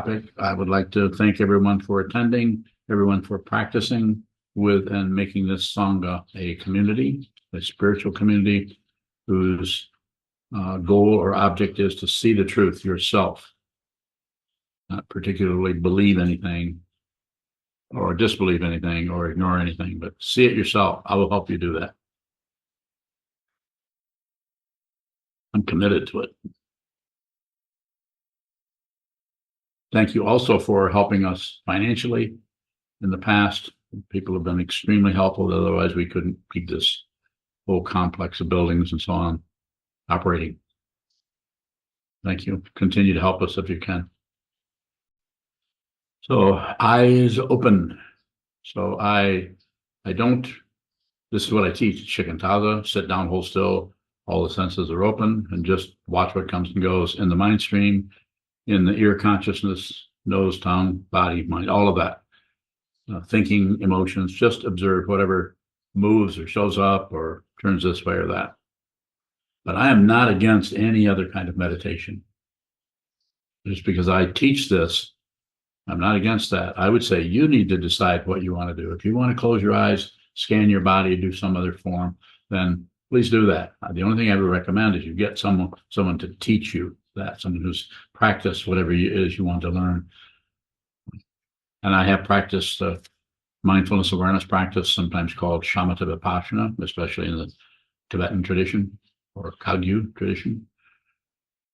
I would like to thank everyone for attending, everyone for practicing with and making this Sangha a community, a spiritual community whose goal or object is to see the truth yourself, not particularly believe anything or disbelieve anything or ignore anything, but see it yourself. I will help you do that. I'm committed to it. Thank you also for helping us financially in the past. People have been extremely helpful. Otherwise, we couldn't keep this whole complex of buildings and so on operating. Thank you. Continue to help us if you can. So eyes open. So I don't, this is what I teach, Shikantaza, sit down, hold still, all the senses are open, and just watch what comes and goes in the mind stream, in the ear consciousness, nose, tongue, body, mind, all of that. Thinking, emotions, just observe whatever moves or shows up or turns this way or that. But I am not against any other kind of meditation. Just because I teach this, I'm not against that. I would say you need to decide what you want to do. If you want to close your eyes, scan your body, do some other form, then please do that. The only thing I would recommend is you get someone to teach you that, someone who's practiced whatever it is you want to learn. And I have practiced mindfulness awareness practice, sometimes called shamatha vipassana, especially in the Tibetan tradition or Kagyu tradition,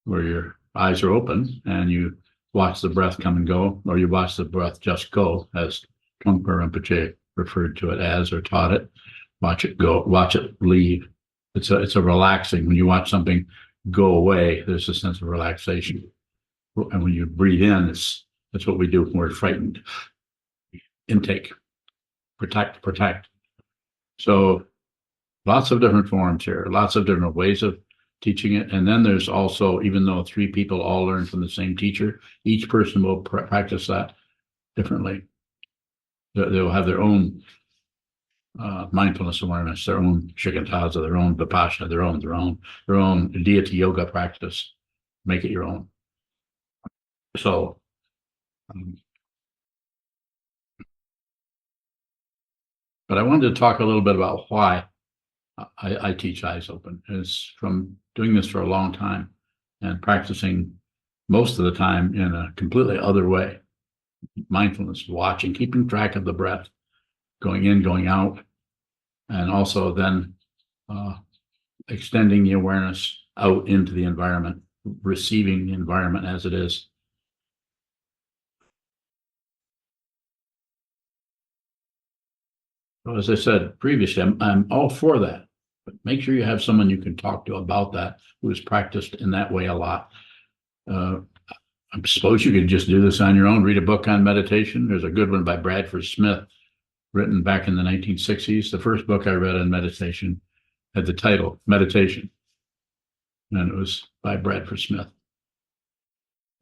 where your eyes are open and you watch the breath come and go, or you watch the breath just go, as Trungpa Rinpoche referred to it as, or taught it. Watch it go, watch it leave. It's a relaxing. When you watch something go away, there's a sense of relaxation. And when you breathe in, that's what we do when we're frightened. Intake, protect. So lots of different forms here, lots of different ways of teaching it. And then there's also, even though 3 people all learn from the same teacher, each person will practice that differently. They'll have their own mindfulness awareness, their own shikantaza, their own vipassana, their own deity yoga practice. Make it your own. So but I wanted to talk a little bit about why I teach eyes open. It's from doing this for a long time and practicing most of the time in a completely other way. Mindfulness, watching, keeping track of the breath, going in, going out, and also then extending the awareness out into the environment, receiving the environment as it is. So as I said previously, I'm all for that, but make sure you have someone you can talk to about that who has practiced in that way a lot. I suppose you could just do this on your own, read a book on meditation. There's a good one by Bradford Smith, written back in the 1960s. The first book I read on meditation had the title Meditation, and it was by Bradford Smith.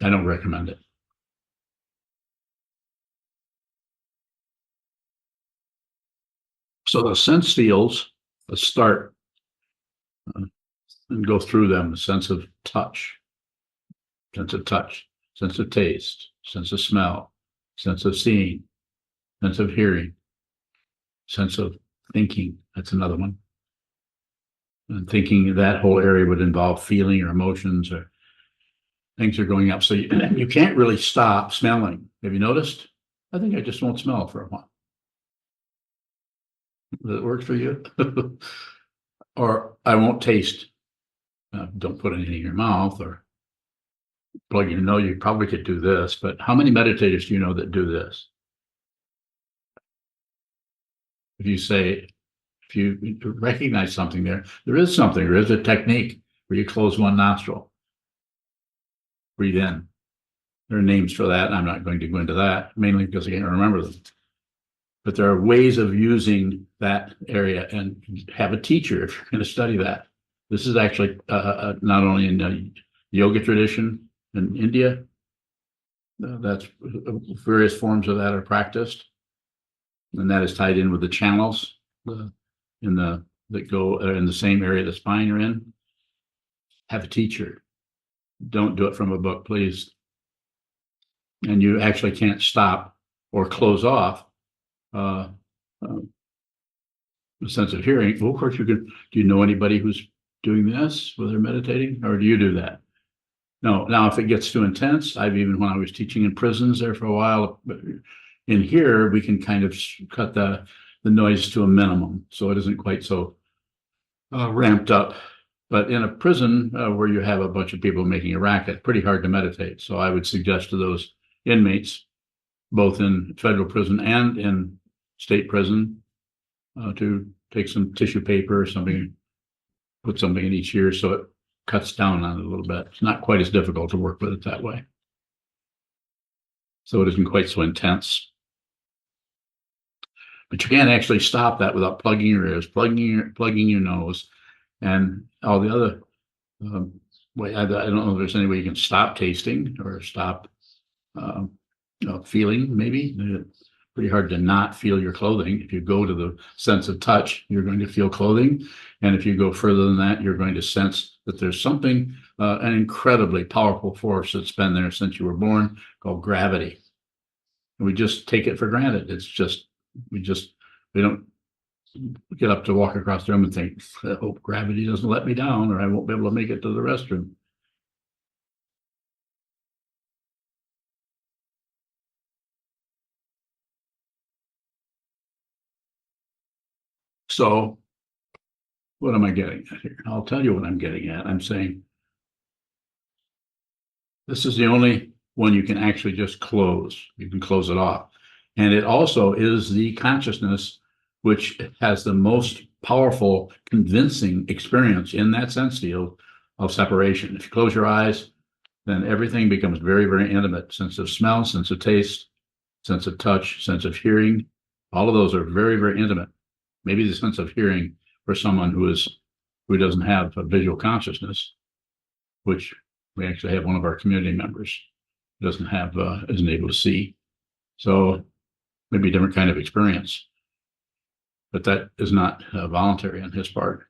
I don't recommend it. So the sense fields, let's start and go through them. The sense of touch, sense of taste, sense of smell, sense of seeing, sense of hearing, sense of thinking. That's another one. And thinking, that whole area would involve feeling or emotions or things are going up. So you can't really stop smelling. Have you noticed? I think I just won't smell for a while. Does it work for you? Or I won't taste. Don't put anything in your mouth or plug your nose. You probably could do this, but how many meditators do you know that do this? If you recognize something there is something, there is a technique where you close one nostril, breathe in. There are names for that. I'm not going to go into that, mainly because I can't remember them. But there are ways of using that area, and have a teacher if you're going to study that. This is actually not only in the yoga tradition in India, that's various forms of that are practiced, and that is tied in with the channels that go in the same area the spine are in. Have a teacher. Don't do it from a book, please. and you actually can't stop or close off the sense of hearing. Well, of course, you can. Do you know anybody who's doing this while they're meditating, or do you do that? No. Now, if it gets too intense, when I was teaching in prisons there for a while, in here we can kind of cut the noise to a minimum, so it isn't quite so ramped up. But in a prison where you have a bunch of people making a racket, pretty hard to meditate. So I would suggest to those inmates, both in federal prison and in state prison, to take some tissue paper or something, put something in each ear so it cuts down on it a little bit. It's not quite as difficult to work with it that way. So it isn't quite so intense. But you can't actually stop that without plugging your ears, plugging your nose, and all the other way. I don't know if there's any way you can stop tasting or stop feeling. Maybe it's pretty hard to not feel your clothing. If you go to the sense of touch, you're going to feel clothing, and if you go further than that, you're going to sense that there's something, an incredibly powerful force that's been there since you were born, called gravity. And we just take it for granted. It's just we don't get up to walk across the room and think, I hope gravity doesn't let me down, or I won't be able to make it to the restroom. So what am I getting at here? I'll tell you what I'm getting at. I'm saying this is the only one you can actually just close. You can close it off. And it also is the consciousness which has the most powerful, convincing experience in that sense field of separation. If you close your eyes, then everything becomes very, very intimate. Sense of smell, sense of taste, sense of touch, sense of hearing. All of those are very, very intimate. Maybe the sense of hearing for someone who doesn't have a visual consciousness, which we actually have one of our community members who isn't able to see. So maybe a different kind of experience, but that is not voluntary on his part.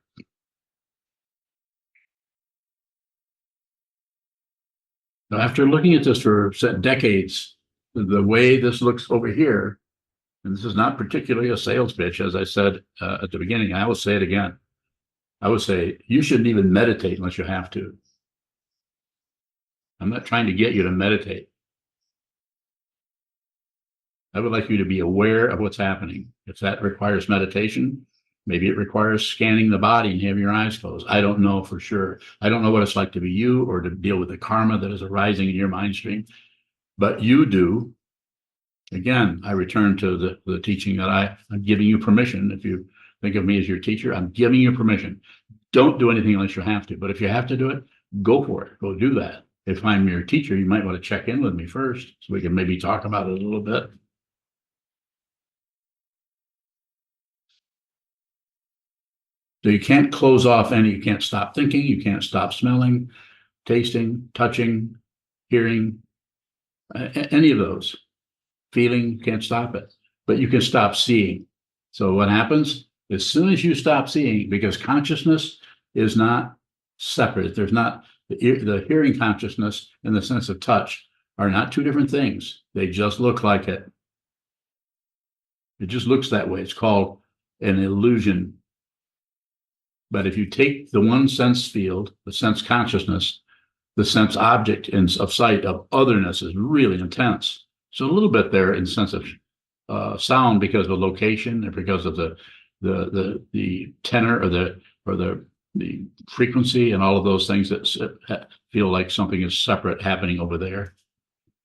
Now, after looking at this for decades, the way this looks over here, and this is not particularly a sales pitch, as I said at the beginning, I will say it again. I would say you shouldn't even meditate unless you have to. I'm not trying to get you to meditate. I would like you to be aware of what's happening. If that requires meditation, maybe it requires scanning the body and having your eyes closed. I don't know for sure. I don't know what it's like to be you or to deal with the karma that is arising in your mind stream, but you do. Again, I return to the teaching that I'm giving you permission. If you think of me as your teacher, I'm giving you permission. Don't do anything unless you have to. But if you have to do it, go for it. Go do that. If I'm your teacher, you might want to check in with me first so we can maybe talk about it a little bit. So you can't close off you can't stop thinking, you can't stop smelling, tasting, touching, hearing, any of those. Feeling, you can't stop it, but you can stop seeing. So what happens? As soon as you stop seeing, because consciousness is not separate, there's not the hearing consciousness and the sense of touch are not two different things. They just look like it. It just looks that way. It's called an illusion. But if you take the one sense field, the sense consciousness, the sense object of sight of otherness is really intense. So a little bit there in sense of sound because of location and because of the tenor or the frequency and all of those things that feel like something is separate happening over there.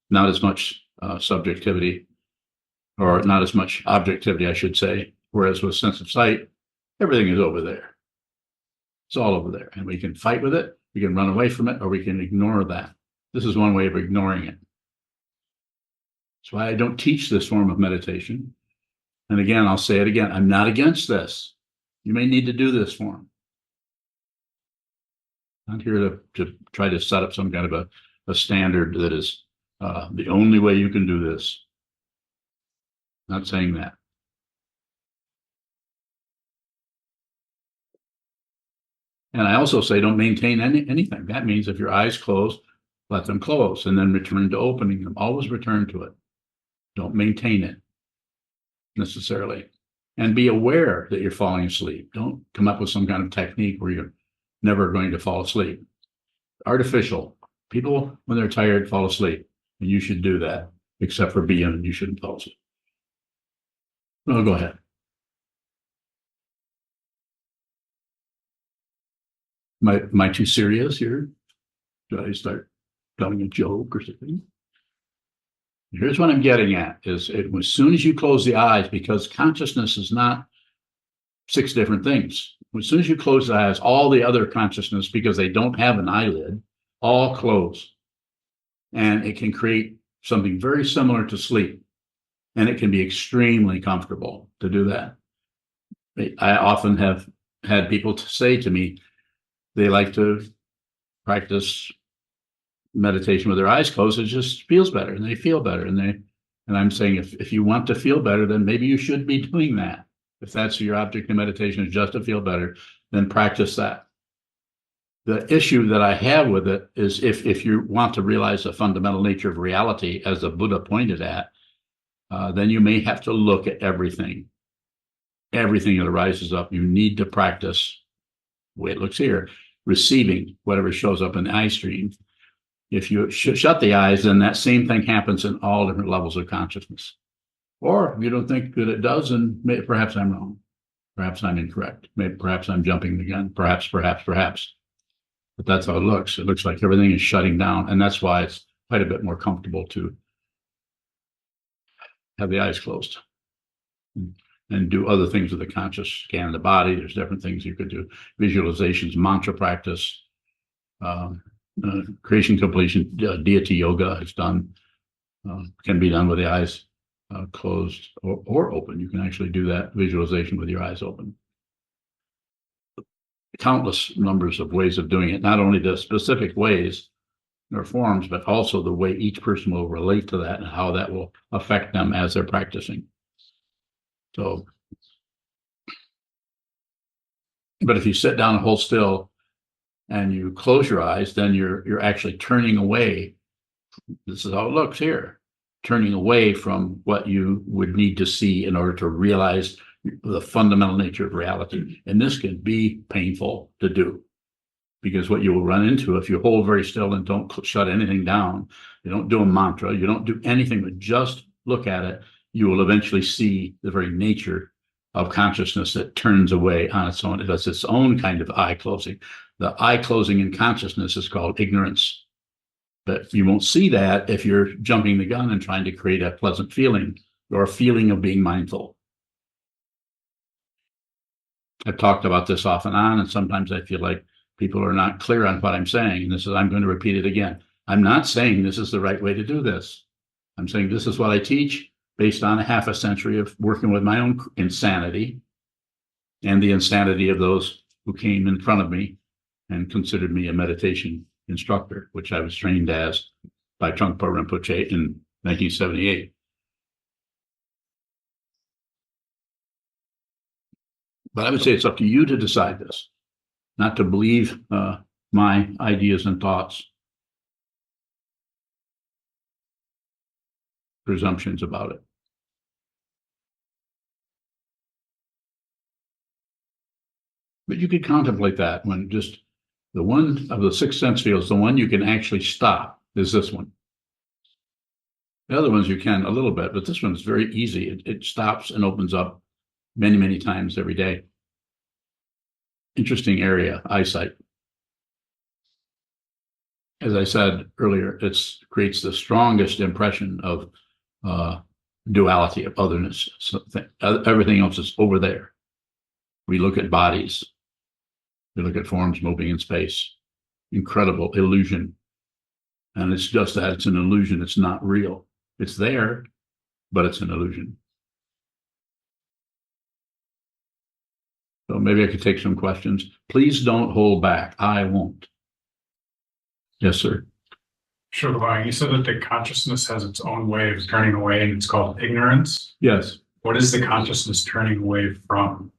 Not as much subjectivity, or not as much objectivity, I should say. Whereas with sense of sight, everything is over there. It's all over there, and we can fight with it, we can run away from it, or we can ignore that. This is one way of ignoring it. That's why I don't teach this form of meditation. And again, I'll say it again, I'm not against this. You may need to do this form. I'm not here to try to set up some kind of a standard that is the only way you can do this. Not saying that. And I also say don't maintain anything. That means if your eyes closed, let them close, and then return to opening them. Always return to it. Don't maintain it necessarily. And be aware that you're falling asleep. Don't come up with some kind of technique where you're never going to fall asleep. Artificial. People, when they're tired, fall asleep. And you should do that, except for being, you shouldn't fall asleep. Well, go ahead. Am I too serious here? Do I start telling a joke or something? Here's what I'm getting at is as soon as you close the eyes, because consciousness is not 6 different things. As soon as you close the eyes, all the other consciousness, because they don't have an eyelid, all close. And it can create something very similar to sleep. And it can be extremely comfortable to do that. I often have had people say to me, they like to practice meditation with their eyes closed. It just feels better and they feel better. And I'm saying, if you want to feel better, then maybe you should be doing that. If that's your object in meditation, is just to feel better, then practice that. The issue that I have with it is if you want to realize the fundamental nature of reality, as the Buddha pointed at, then you may have to look at everything. Everything that arises up, you need to practice the way it looks here, receiving whatever shows up in the eye stream. If you shut the eyes, then that same thing happens in all different levels of consciousness. Or if you don't think that it does, then perhaps I'm wrong. Perhaps I'm incorrect. Perhaps I'm jumping the gun. Perhaps. But that's how it looks. It looks like everything is shutting down. And that's why it's quite a bit more comfortable to have the eyes closed and do other things with the conscious, scan the body. There's different things you could do. Visualizations, mantra practice, creation, completion, deity yoga is done, can be done with the eyes closed or open. You can actually do that visualization with your eyes open. Countless numbers of ways of doing it, not only the specific ways or forms, but also the way each person will relate to that and how that will affect them as they're practicing. So, but if you sit down and hold still and you close your eyes, then you're actually turning away. This is how it looks here, turning away from what you would need to see in order to realize the fundamental nature of reality. And this can be painful to do, because what you will run into if you hold very still and don't shut anything down, you don't do a mantra, you don't do anything but just look at it, you will eventually see the very nature of consciousness that turns away on its own. It does its own kind of eye closing. The eye closing in consciousness is called ignorance. But you won't see that if you're jumping the gun and trying to create a pleasant feeling or a feeling of being mindful. I've talked about this off and on, and sometimes I feel like people are not clear on what I'm saying. And I'm going to repeat it again. I'm not saying this is the right way to do this. I'm saying this is what I teach based on a half a century of working with my own insanity and the insanity of those who came in front of me and considered me a meditation instructor, which I was trained as by Trungpa Rinpoche in 1978. But I would say it's up to you to decide this, not to believe my ideas and thoughts, presumptions about it. But you could contemplate that when just the one of the 6 sense fields, the one you can actually stop is this one. The other ones you can a little bit, but this one's very easy. It stops and opens up many, many times every day. Interesting area, eyesight. As I said earlier, it creates the strongest impression of duality, of otherness. So everything else is over there. We look at bodies. We look at forms moving in space. Incredible illusion. And it's just that it's an illusion. It's not real. It's there, but it's an illusion. So maybe I could take some questions. Please don't hold back. I won't. Yes, sir. Sure. You said that the consciousness has its own way of turning away, and it's called ignorance. Yes. What is the consciousness turning away from?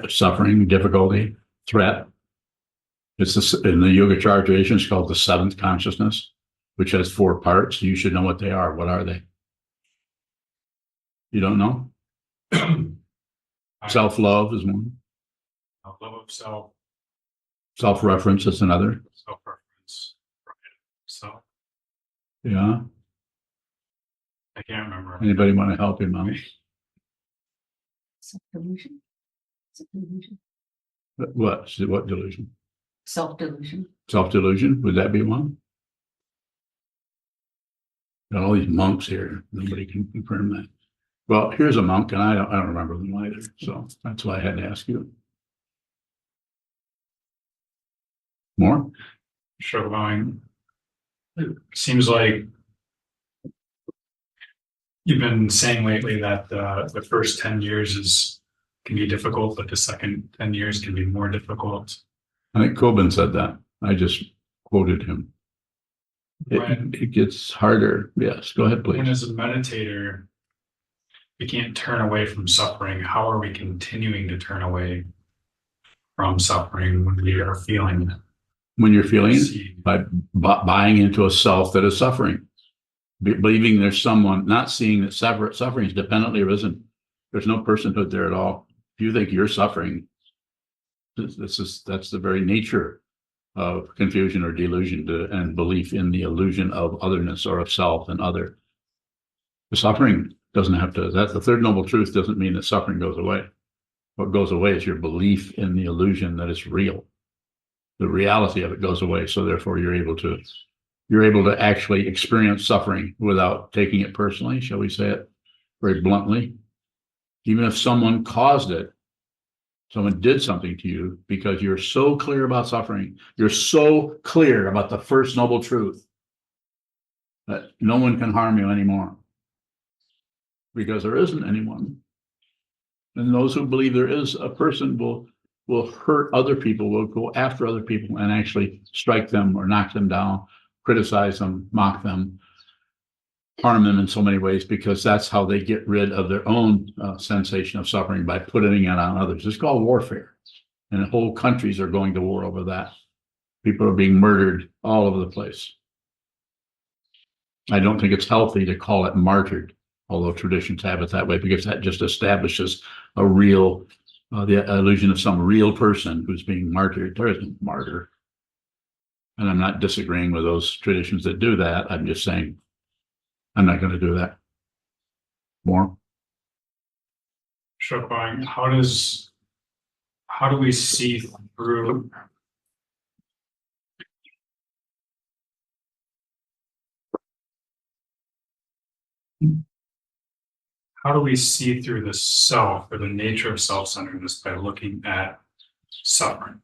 Suffering, difficulty, threat. It's in the Yogacara tradition, it's called the seventh consciousness, which has 4 parts. You should know what they are. What are they? You don't know? Self-love is one. Love of self, Self-reference is another. self-reference, pride of self. Yeah. I can't remember. Anybody want to help him out? Self-delusion. Self-delusion. What delusion? Self-delusion. Self-delusion? Would that be one? Got all these monks here. Nobody can confirm that. Well, here's a monk, and I don't remember them either. So that's why I had to ask you. More? Sokuzan, it seems like you've been saying lately that the first 10 years can be difficult, but the second 10 years can be more difficult. I think Coben said that. I just quoted him. When, It gets harder. Yes, go ahead, when please. as a meditator, we can't turn away from suffering. How are we continuing to turn away from suffering when we are feeling it? When you're feeling it, by buying into a self that is suffering, believing there's someone, not seeing that suffering is dependently arisen. There's no personhood there at all. If you think you're suffering, that's the very nature of confusion or delusion and belief in the illusion of otherness or of self and other. The suffering doesn't have to, that's the third noble truth, doesn't mean that suffering goes away. What goes away is your belief in the illusion that it's real. The reality of it goes away. So therefore you're able to actually experience suffering without taking it personally, shall we say it very bluntly. Even if someone caused it, someone did something to you, because you're so clear about suffering, you're so clear about the first noble truth that no one can harm you anymore, because there isn't anyone. And those who believe there is a person will hurt other people, will go after other people and actually strike them or knock them down, criticize them, mock them, harm them in so many ways, because that's how they get rid of their own sensation of suffering, by putting it on others. It's called warfare. And whole countries are going to war over that. People are being murdered all over the place. I don't think it's healthy to call it martyred, although traditions have it that way, because that just establishes a real, the illusion of some real person who's being martyred. There isn't martyr. And I'm not disagreeing with those traditions that do that. I'm just saying, I'm not going to do that. More? Sokuzan, how do we see through the self or the nature of self-centeredness by looking at suffering?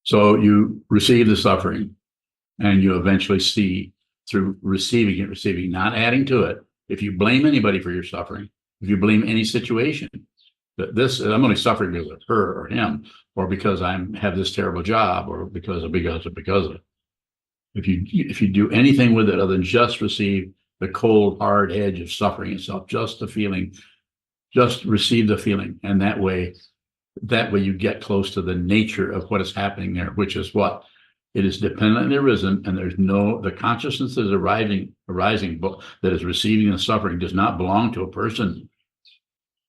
So you receive the suffering, and you eventually see through receiving, not adding to it. If you blame anybody for your suffering, if you blame any situation, that I'm only suffering because of her or him, or because I have this terrible job, or because of. If you do anything with it other than just receive the cold, hard edge of suffering itself, just the feeling, just receive the feeling, and that way you get close to the nature of what is happening there, which is what? It is dependently arisen, and the consciousness that is arising, that is receiving the suffering, does not belong to a person.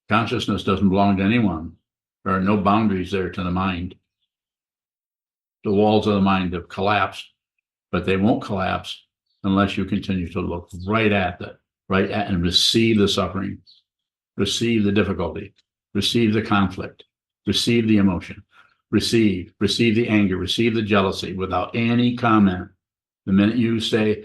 Consciousness doesn't belong to anyone. There are no boundaries there to the mind. The walls of the mind have collapsed, but they won't collapse unless you continue to look right at and receive the suffering, receive the difficulty, receive the conflict, receive the emotion. Receive the anger, receive the jealousy without any comment. The minute you say,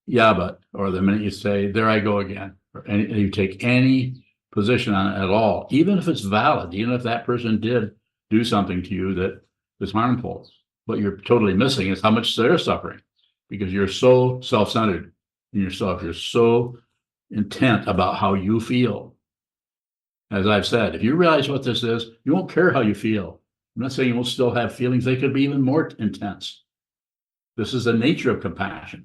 yeah, but, or the minute you say, there I go again, or you take any position on it at all, even if it's valid, even if that person did do something to you that is harmful, what you're totally missing is how much they're suffering, because you're so self-centered in yourself. You're so intent about how you feel. As I've said, if you realize what this is, you won't care how you feel. I'm not saying you won't still have feelings. They could be even more intense. This is the nature of compassion.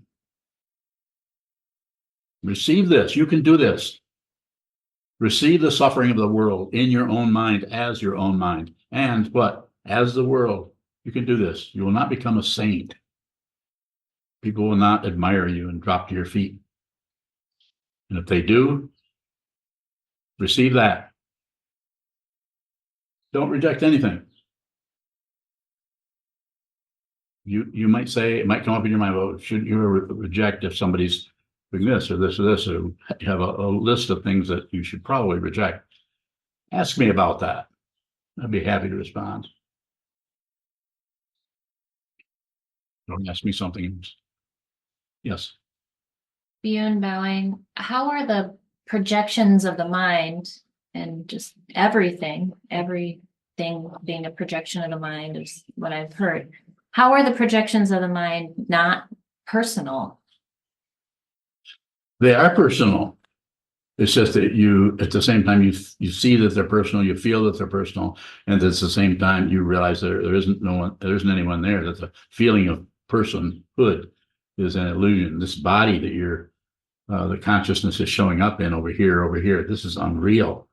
Receive this. You can do this. Receive the suffering of the world in your own mind as your own mind. And what? As the world. You can do this. You will not become a saint. People will not admire you and drop to your feet. And if they do, receive that. Don't reject anything. You might say, it might come up in your mind, well, shouldn't you reject if somebody's doing this or this or this, or you have a list of things that you should probably reject. Ask me about that. I'd be happy to respond. Don't ask me something. Yes. Beyond bowing, how are the projections of the mind and just everything being a projection of the mind is what I've heard. How are the projections of the mind not personal? They are personal. It's just that you, at the same time, you see that they're personal, you feel that they're personal, and at the same time, you realize there isn't anyone there, that the feeling of personhood is an illusion. This body that you're, the consciousness is showing up in over here, this is unreal.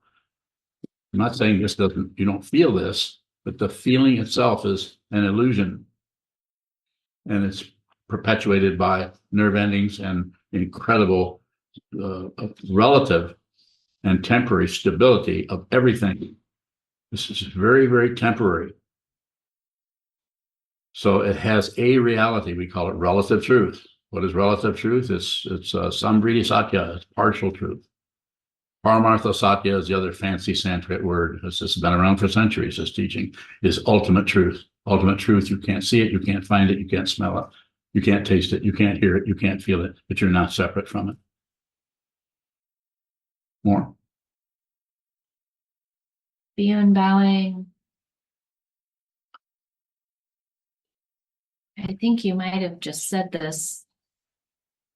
I'm not saying you don't feel this, but the feeling itself is an illusion. And it's perpetuated by nerve endings and incredible relative and temporary stability of everything. This is very, very temporary. So it has a reality. We call it relative truth. What is relative truth? It's Samvriti Satya. It's partial truth. Paramartha Satya is the other fancy Sanskrit word. It's been around for centuries. This teaching is ultimate truth. Ultimate truth. You can't see it. You can't find it. You can't smell it. You can't taste it. You can't hear it. You can't feel it. But you're not separate from it. More. Beyond bowing. I think you might have just said this.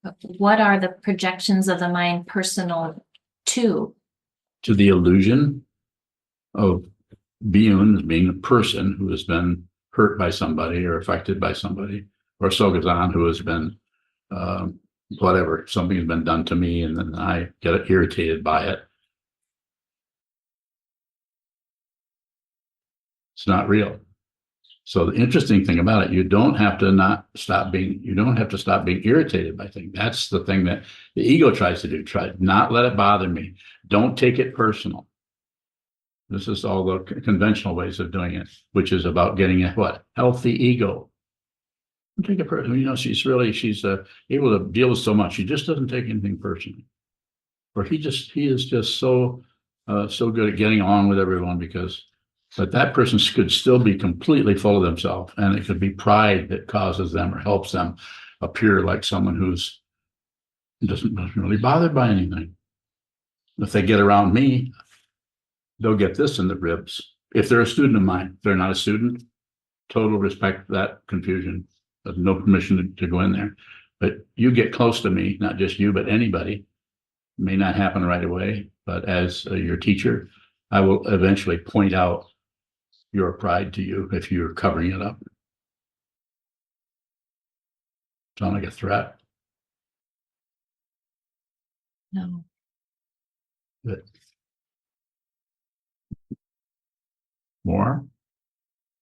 But what are the projections of the mind personal to? To the illusion of being a person who has been hurt by somebody or affected by somebody, or Sokuzan who has been whatever, something has been done to me and then I get irritated by it. It's not real. So the interesting thing about it, you don't have to stop being irritated by things. That's the thing that the ego tries to do. Try not let it bother me. Don't take it personal. This is all the conventional ways of doing it, which is about getting a what? Healthy ego. Don't take it personal. You know, she's able to deal with so much. She just doesn't take anything personally. Or he is just so good at getting along with everyone but that person could still be completely full of themselves, and it could be pride that causes them or helps them appear like someone who's doesn't really bothered by anything. If they get around me, they'll get this in the ribs. If they're a student of mine, if they're not a student, total respect for that confusion. There's no permission to go in there. But you get close to me, not just you, but anybody. It may not happen right away, but as your teacher, I will eventually point out your pride to you if you're covering it up. Sound like a threat? No. Good. More?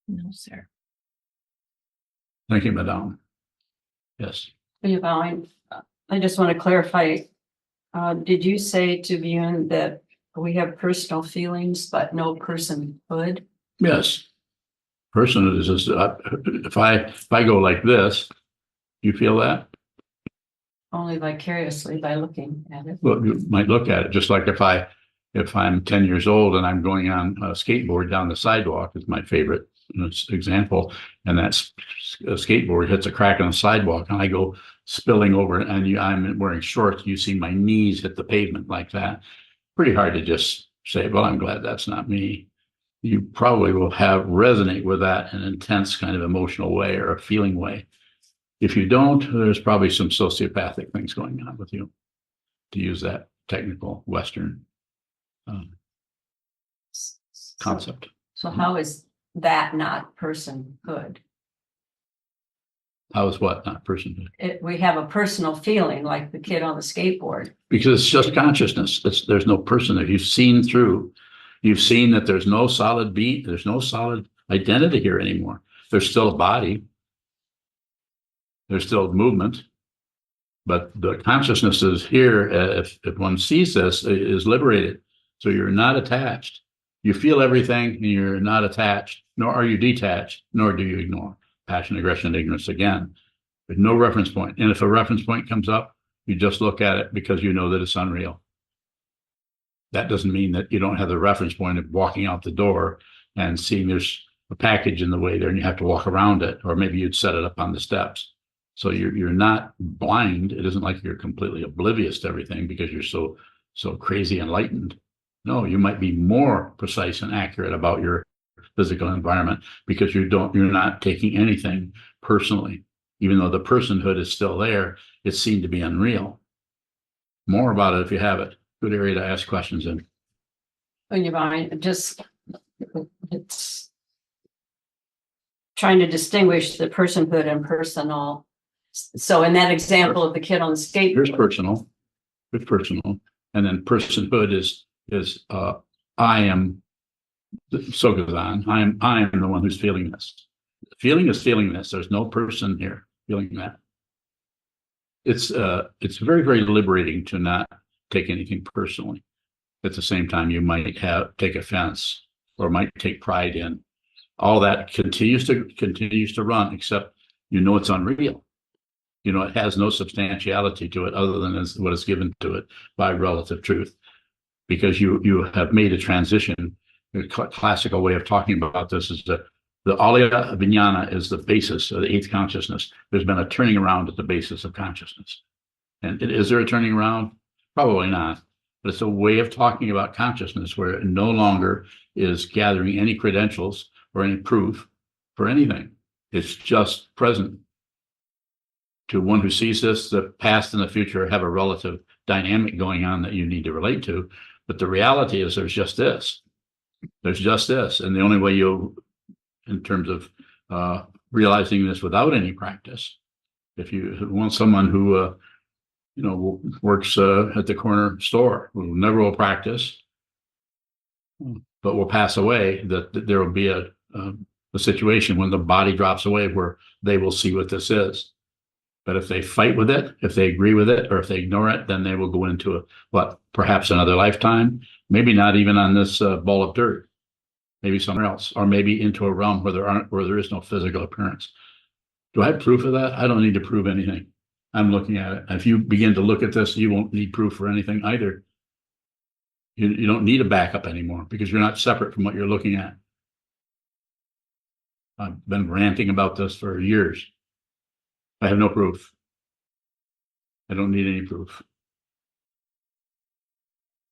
No, sir. Thank you, Madame. Yes. I just want to clarify. Did you say to Bjorn that we have personal feelings, but no personhood? Yes. Person is just, if I go like this, you feel that? Only vicariously by looking at it. Well, you might look at it just like if I'm 10 years old and I'm going on a skateboard down the sidewalk, is my favorite example, and that's a skateboard hits a crack on the sidewalk and I go spilling over and I'm wearing shorts. You see my knees hit the pavement like that. Pretty hard to just say, well, I'm glad that's not me. You probably will resonate with that in an intense kind of emotional way or a feeling way. If you don't, there's probably some sociopathic things going on with you, to use that technical Western concept. So how is that not personhood? How is what, not personhood? We have a personal feeling like the kid on the skateboard. Because it's just consciousness. There's no person there. You've seen through. You've seen that there's no solid being. There's no solid identity here anymore. There's still a body. There's still movement. But the consciousness is here. If one sees this, is liberated. So you're not attached. You feel everything and you're not attached, nor are you detached, nor do you ignore passion, aggression, and ignorance again. There's no reference point. And if a reference point comes up, you just look at it because you know that it's unreal. That doesn't mean that you don't have the reference point of walking out the door and seeing there's a package in the way there and you have to walk around it, or maybe you'd set it up on the steps. So you're not blind. It isn't like you're completely oblivious to everything because you're so crazy enlightened. No, you might be more precise and accurate about your physical environment because you're not taking anything personally. Even though the personhood is still there, it's seen to be unreal. More about it if you have it. Good area to ask questions in. When you mind, just it's trying to distinguish the personhood and personal. So in that example of the kid on the skateboard, Here's personal, and then personhood is I am Sokuzan. I am the one who's feeling this. Feeling is feeling this. There's no person here feeling that. It's very, very liberating to not take anything personally. At the same time, you might take offense or might take pride in. All that continues to run, except you know it's unreal. You know, it has no substantiality to it other than what is given to it by relative truth. Because you have made a transition. The classical way of talking about this is the Alaya Vijnana is the basis of the eighth consciousness. There's been a turning around at the basis of consciousness. And is there a turning around? Probably not. But it's a way of talking about consciousness where it no longer is gathering any credentials or any proof for anything. It's just present. To one who sees this, the past and the future have a relative dynamic going on that you need to relate to. But the reality is there's just this. There's just this. And the only way you, in terms of realizing this without any practice, if you want someone who, works at the corner store, who never will practice, but will pass away, that there will be a situation when the body drops away where they will see what this is. But if they fight with it, if they agree with it, or if they ignore it, then they will go into perhaps another lifetime, maybe not even on this ball of dirt, maybe somewhere else, or maybe into a realm where there is no physical appearance. Do I have proof of that? I don't need to prove anything. I'm looking at it. If you begin to look at this, you won't need proof for anything either. You don't need a backup anymore because you're not separate from what you're looking at. I've been ranting about this for years. I have no proof. I don't need any proof.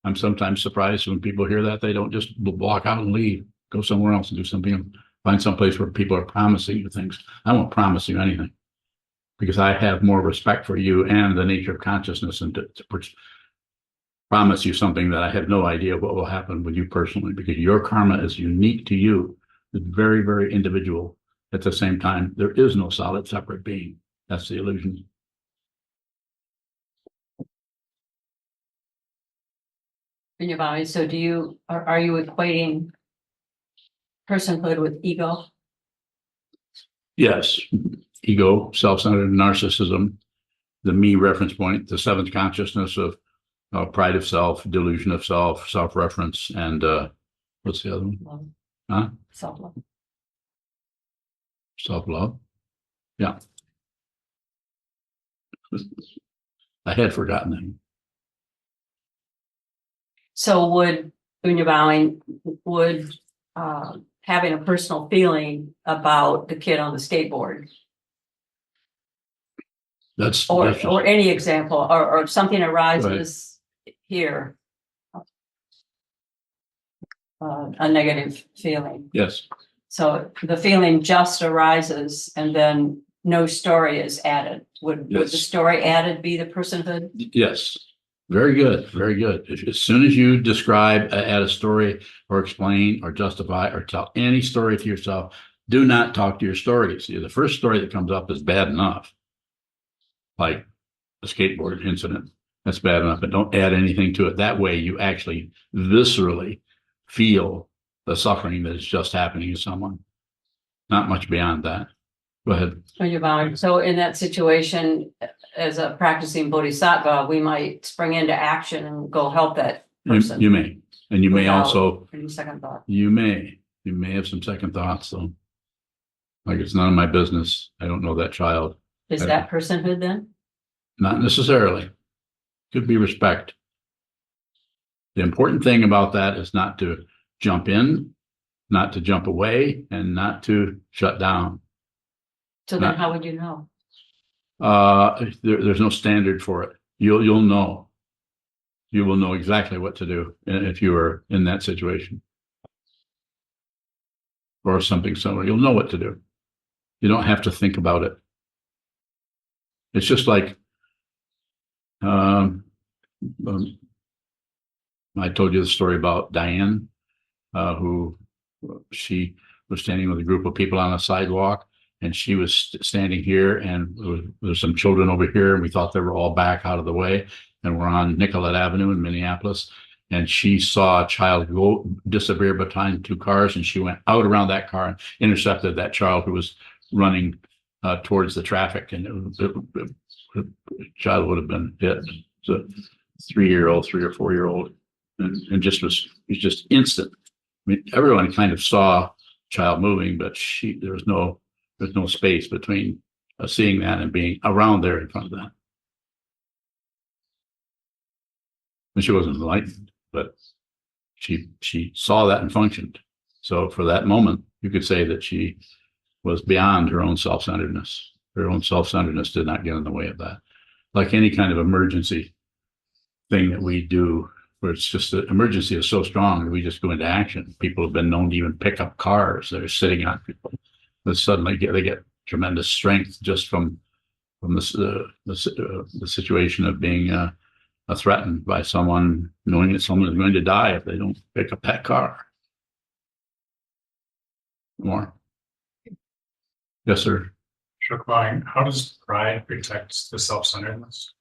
I'm sometimes surprised when people hear that. They don't just walk out and leave, go somewhere else and do something, find some place where people are promising you things. I won't promise you anything because I have more respect for you and the nature of consciousness and to promise you something that I have no idea what will happen with you personally, because your karma is unique to you. It's very, very individual. At the same time, there is no solid separate being. That's the illusion. So are you equating personhood with ego? Yes. Ego, self-centered narcissism, the me reference point, the seventh consciousness of pride of self, delusion of self, self-reference, and what's the other one? Love. Huh? Self-love. Self-love. Yeah. I had forgotten that. So would having a personal feeling about the kid on the skateboard, or any example, or something arises here, a negative feeling. Yes. So the feeling just arises and then no story is added. Would the story added be the personhood? Yes. Very good. Very good. As soon as you describe, add a story or explain or justify or tell any story to yourself, do not talk to your stories. See, the first story that comes up is bad enough. Like a skateboard incident, that's bad enough, but don't add anything to it. That way you actually viscerally feel the suffering that is just happening to someone. Not much beyond that. Go ahead. So in that situation, as a practicing bodhisattva, we might spring into action and go help that person. You may, and you may Without also, any second thought. you may have some second thoughts though. Like it's none of my business. I don't know that child. Is that personhood then? Not necessarily. Could be respect. The important thing about that is not to jump in, not to jump away, and not to shut down. So then how would you know? There's no standard for it. You'll know. You will know exactly what to do if you are in that situation or something similar. You'll know what to do. You don't have to think about it. It's just like I told you the story about Diane, who she was standing with a group of people on a sidewalk, and she was standing here, and there's some children over here, and we thought they were all back out of the way, and we're on Nicollet Avenue in Minneapolis, and she saw a child disappear behind two cars, and she went out around that car and intercepted that child who was running towards the traffic, and the child would have been hit. It's a 3 or 4-year-old, and it was just instant. I mean, everyone kind of saw child moving, but there's no space between seeing that and being around there in front of that. And she wasn't enlightened, but she saw that and functioned. So for that moment, you could say that she was beyond her own self-centeredness. Her own self-centeredness did not get in the way of that. Like any kind of emergency thing that we do, where it's just the emergency is so strong that we just go into action. People have been known to even pick up cars that are sitting on people. But suddenly they get tremendous strength just from the situation of being threatened by someone, knowing that someone is going to die if they don't pick up that car. More. Yes, sir. Sokuzan, how does pride protect the self-centeredness?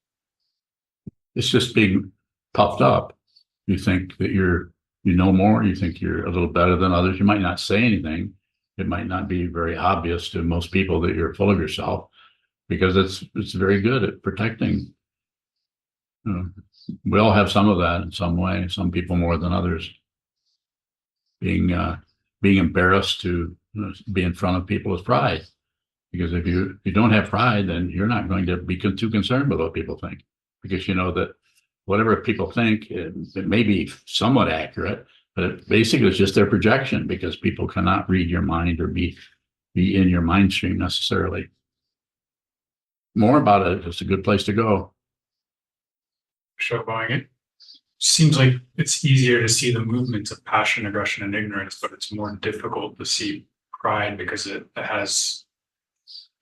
It's just being puffed up. You think that you know more. You think you're a little better than others. You might not say anything. It might not be very obvious to most people that you're full of yourself, because it's very good at protecting. We all have some of that in some way. Some people more than others. Being embarrassed to be in front of people is pride. Because if you don't have pride, then you're not going to be too concerned with what people think, because you know that whatever people think, it may be somewhat accurate, but it basically is just their projection, because people cannot read your mind or be in your mind stream necessarily. More about it, it's a good place to go. Sokuzan, it seems like it's easier to see the movements of passion, aggression, and ignorance, but it's more difficult to see pride because it has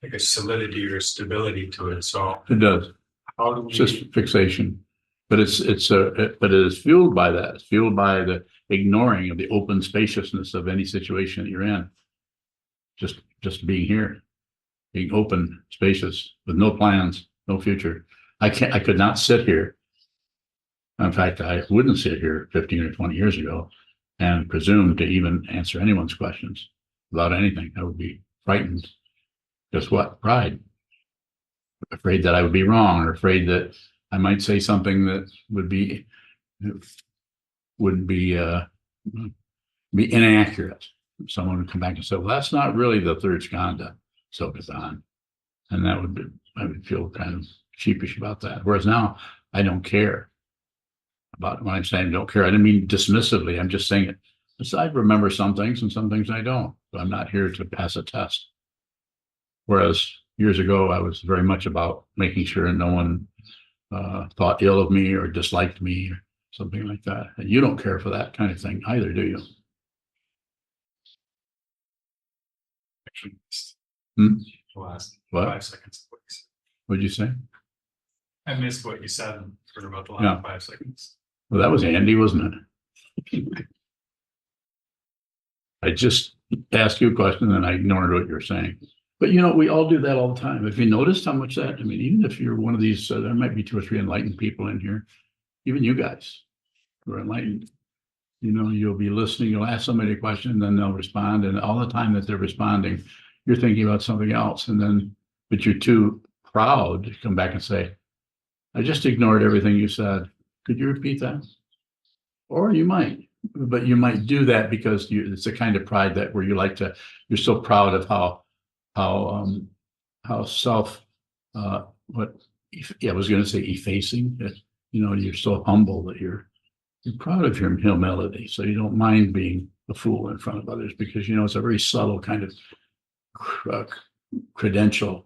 like a solidity or stability to it. So It does. how do we? It's just fixation, but it is fueled by that. It's fueled by the ignoring of the open spaciousness of any situation that you're in. Just being here, being open, spacious, with no plans, no future. I could not sit here. In fact, I wouldn't sit here 15 or 20 years ago and presume to even answer anyone's questions about anything. I would be frightened. Guess what? Pride. Afraid that I would be wrong, or afraid that I might say something that wouldn't be inaccurate. Someone would come back and say, well, that's not really the third skanda, Sokuzan. And I would feel kind of sheepish about that. Whereas now I don't care about when I'm saying don't care. I didn't mean dismissively. I'm just saying it. I remember some things and some things I don't. But I'm not here to pass a test. Whereas years ago, I was very much about making sure no one thought ill of me or disliked me or something like that. And you don't care for that kind of thing either, do you? Actually, Hmm? the last What? 5 seconds of what you said. What'd you say? I missed what you said for about the last Yeah. 5 seconds. Well, that was handy, wasn't it? I just asked you a question and I ignored what you're saying. But we all do that all the time. Have you noticed how much that, I mean, even if you're one of these, there might be 2 or 3 enlightened people in here, even you guys who are enlightened, you'll be listening, you'll ask somebody a question, and then they'll respond. And all the time that they're responding, you're thinking about something else. But you're too proud to come back and say, I just ignored everything you said. Could you repeat that? Or you might, but you might do that because it's a kind of pride that where you're so proud of how self, I was going to say effacing, you're so humble that you're proud of your humility. So you don't mind being a fool in front of others because, it's a very subtle kind of credential.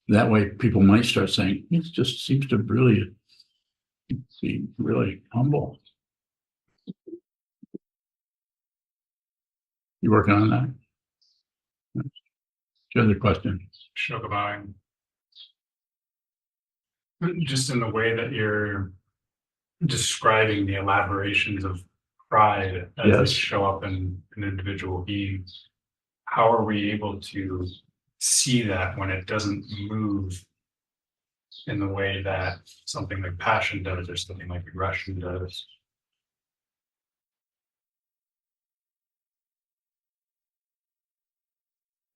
That way people might start saying, it just seems to really be really humble. You working on that? Other question. Sokuzan. Just in the way that you're describing the elaborations of pride as they Yes. show up in an individual being, how are we able to see that when it doesn't move in the way that something like passion does or something like aggression does?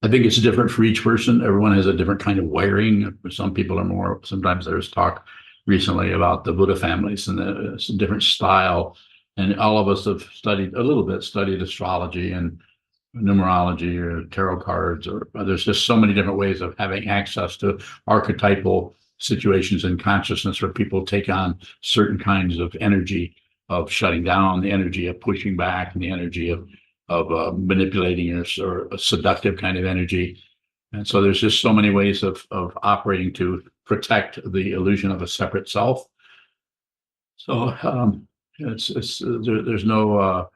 I think it's different for each person. Everyone has a different kind of wiring. Some people are more, sometimes there's talk recently about the Buddha families and it's a different style. And all of us have studied astrology and numerology or tarot cards, or there's just so many different ways of having access to archetypal situations in consciousness where people take on certain kinds of energy of shutting down, the energy of pushing back, and the energy of manipulating or a seductive kind of energy. And so there's just so many ways of operating to protect the illusion of a separate self. So there's no,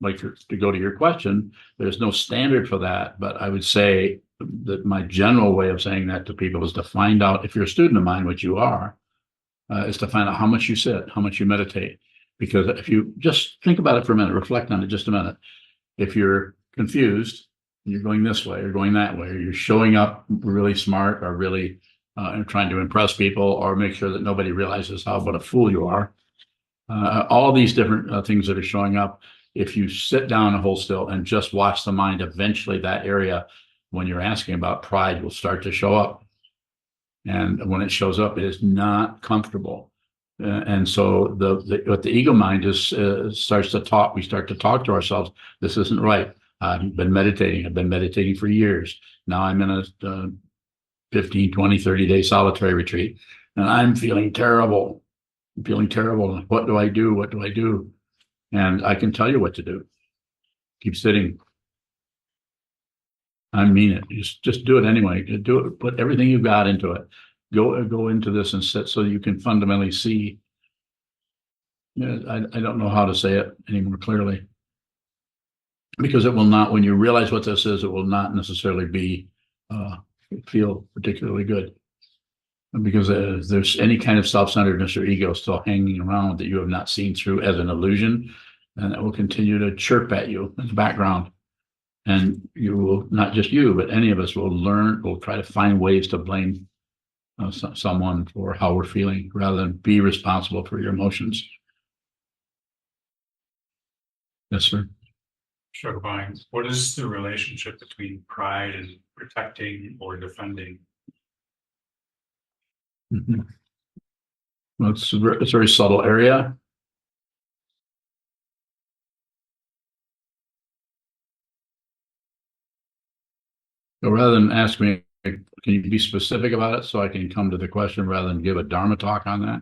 like to go to your question, there's no standard for that. But I would say that my general way of saying that to people is to find out, if you're a student of mine, which you are, is to find out how much you sit, how much you meditate. Because if you just think about it for a minute, reflect on it just a minute. If you're confused, and you're going this way or going that way, or you're showing up really smart or really trying to impress people or make sure that nobody realizes what a fool you are, all these different things that are showing up, if you sit down and hold still and just watch the mind, eventually that area, when you're asking about pride, will start to show up. And when it shows up, it is not comfortable. And so what the ego mind starts to talk, we start to talk to ourselves. This isn't right. I've been meditating for years. Now I'm in a 15, 20, 30-day solitary retreat, and I'm feeling terrible. What do I do? What do I do? And I can tell you what to do. Keep sitting. I mean it. Just do it anyway. Do it. Put everything you've got into it. Go into this and sit so you can fundamentally see. I don't know how to say it any more clearly, because it will not, when you realize what this is, it will not necessarily feel particularly good, because there's any kind of self-centeredness or ego still hanging around that you have not seen through as an illusion, and it will continue to chirp at you in the background. And you will, not just you, but any of us will try to find ways to blame someone for how we're feeling rather than be responsible for your emotions. Yes, sir. Sokuzan, what is the relationship between pride and protecting or defending? Mm-hmm. Well, it's a very subtle area. So rather than ask me, can you be specific about it so I can come to the question rather than give a Dharma talk on that?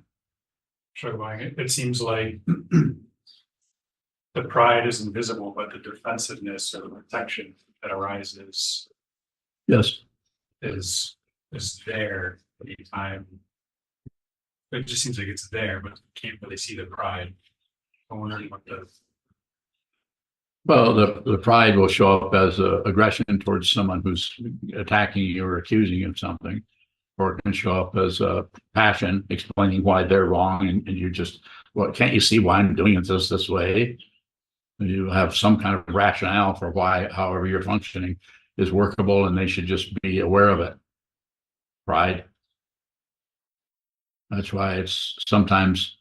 Sokuzan, it seems like the pride is invisible, but the defensiveness or the protection that arises, yes, is there anytime. It just seems like it's there, but you can't really see the pride. I'm wondering what well, the pride will show up as aggression towards someone who's attacking you or accusing you of something, or it can show up as passion, explaining why they're wrong, and you just, well, can't you see why I'm doing it this way? You have some kind of rationale for why, however you're functioning is workable, and they should just be aware of it. Pride. That's why it's sometimes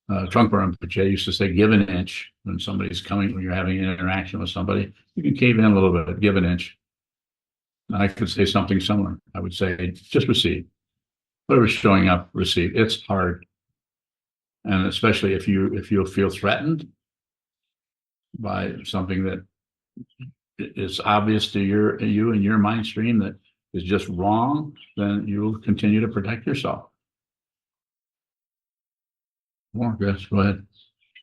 Trungpa Rinpoche used to say, give an inch when somebody's coming, when you're having an interaction with somebody. You can cave in a little bit, give an inch. I could say something similar. I would say, just receive. Whatever's showing up, receive. It's hard. And especially if you feel threatened by something that is obvious to you and your mind stream that is just wrong, then you'll continue to protect yourself. More, yes, go ahead.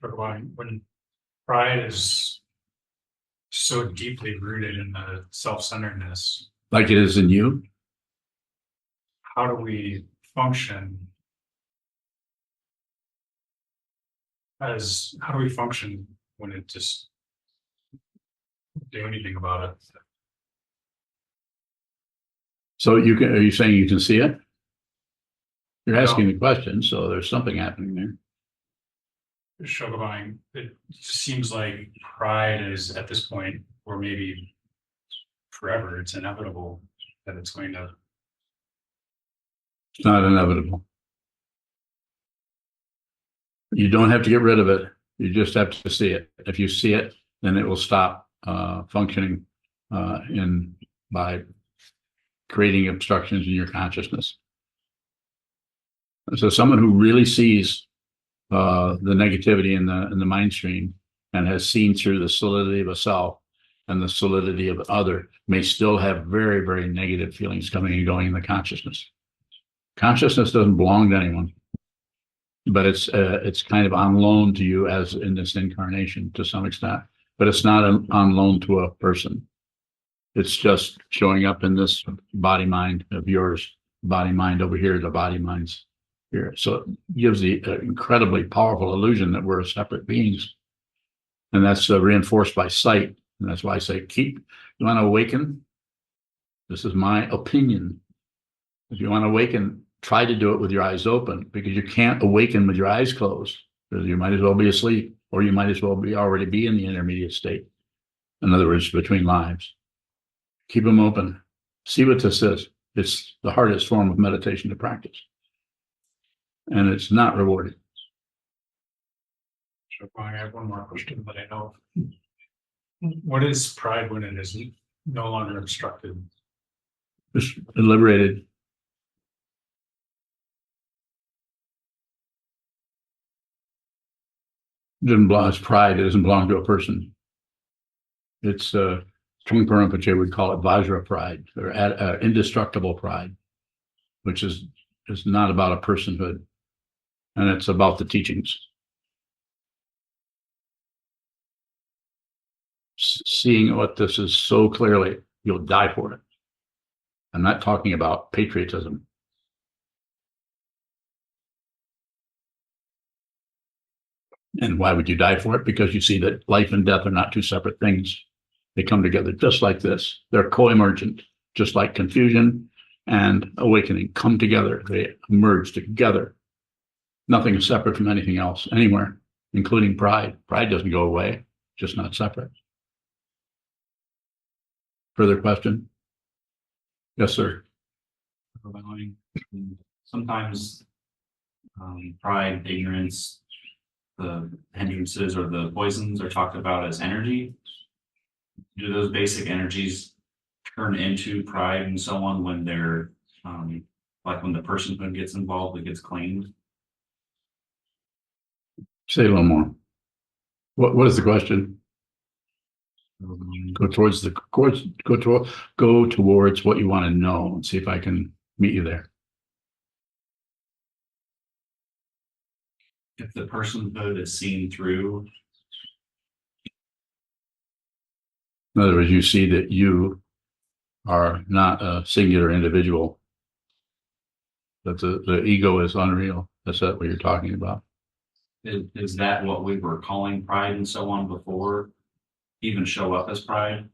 When pride is so deeply rooted in the self-centeredness, Like it is in you. how do we function when it just do anything about it? So are you saying you can see it? You're asking No. the question, so there's something happening there. Shogabang, it just seems like pride is at this point, or maybe forever, it's inevitable that it's going to. It's not inevitable. You don't have to get rid of it. You just have to see it. If you see it, then it will stop functioning by creating obstructions in your consciousness. So someone who really sees the negativity in the mind stream and has seen through the solidity of a self and the solidity of other may still have very, very negative feelings coming and going in the consciousness. Consciousness doesn't belong to anyone, but it's kind of on loan to you as in this incarnation to some extent, but it's not on loan to a person. It's just showing up in this body mind of yours, body mind over here, the body minds here. So it gives the incredibly powerful illusion that we're separate beings. And that's reinforced by sight. And that's why I say, you want to awaken? This is my opinion. If you want to awaken, try to do it with your eyes open, because you can't awaken with your eyes closed. Because you might as well be asleep, or you might as well already be in the intermediate state. In other words, between lives. Keep them open. See what this is. It's the hardest form of meditation to practice. And it's not rewarding. I have one more question that I know of. What is pride when it is no longer obstructed? Just liberated. It's pride. It doesn't belong to a person. It's Trungpa Rinpoche would call it Vajra pride, or indestructible pride, which is not about a personhood, and it's about the teachings. Seeing what this is so clearly, you'll die for it. I'm not talking about patriotism. And why would you die for it? Because you see that life and death are not two separate things. They come together just like this. They're co-emergent, just like confusion and awakening come together. They emerge together. Nothing is separate from anything else anywhere, including pride. Pride doesn't go away, just not separate. Further question? Yes, sir. Sometimes pride, ignorance, the hindrances or the poisons are talked about as energy. Do those basic energies turn into pride in someone when they're like when the personhood gets involved, it gets claimed? Say a little more. What is the question? Go towards what you want to know and see if I can meet you there. If the personhood is seen through. In other words, you see that you are not a singular individual, that the ego is unreal. That's what you're talking about. Is that what we were calling pride and so on before? Even show up as pride?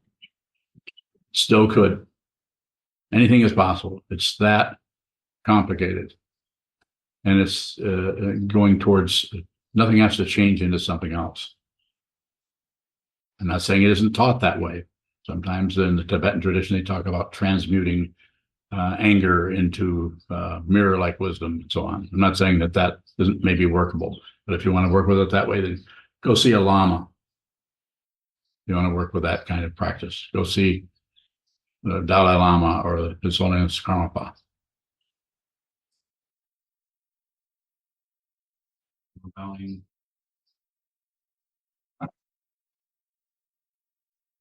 Still could. Anything is possible. It's that complicated. And it's going towards, nothing has to change into something else. I'm not saying it isn't taught that way. Sometimes in the Tibetan tradition, they talk about transmuting anger into mirror-like wisdom and so on. I'm not saying that that isn't maybe workable, but if you want to work with it that way, then go see a lama. You want to work with that kind of practice. Go see the Dalai Lama or His Holiness Karmapa. Bowing.